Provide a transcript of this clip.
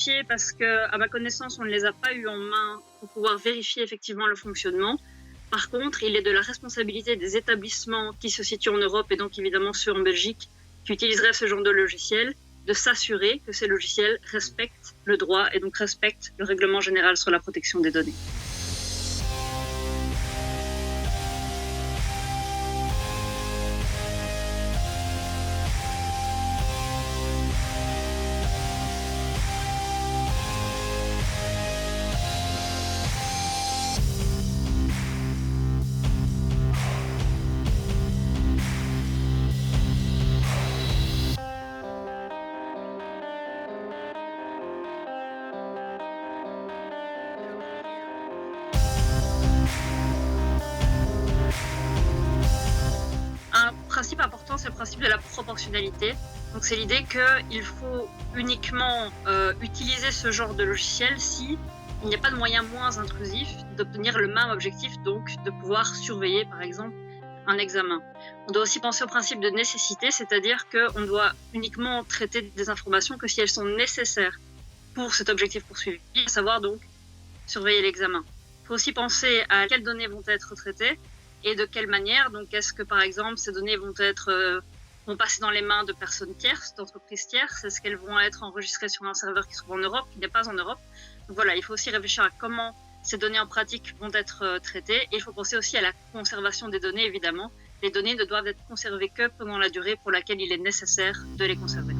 vérifier parce qu'à ma connaissance, on ne les a pas eu en main pour pouvoir vérifier effectivement le fonctionnement. Par contre, il est de la responsabilité des établissements qui se situent en Europe et donc évidemment ceux en Belgique qui utiliseraient ce genre de logiciel de s'assurer que ces logiciels respectent le droit et donc respectent le règlement général sur la protection des données. Un principe important, c'est le principe de la proportionnalité. Donc c'est l'idée qu'il faut uniquement utiliser ce genre de logiciel si il n'y a pas de moyen moins intrusif d'obtenir le même objectif, donc de pouvoir surveiller par exemple un examen. On doit aussi penser au principe de nécessité, c'est-à-dire qu'on doit uniquement traiter des informations que si elles sont nécessaires pour cet objectif poursuivi, à savoir donc surveiller l'examen. Il faut aussi penser à quelles données vont être traitées et de quelle manière. Donc, est-ce que, par exemple, ces données vont passer dans les mains de personnes tierces, d'entreprises tierces? Est-ce qu'elles vont être enregistrées sur un serveur qui se trouve en Europe, qui n'est pas en Europe? Donc voilà, il faut aussi réfléchir à comment ces données en pratique vont être traitées. Et il faut penser aussi à la conservation des données, évidemment. Les données ne doivent être conservées que pendant la durée pour laquelle il est nécessaire de les conserver.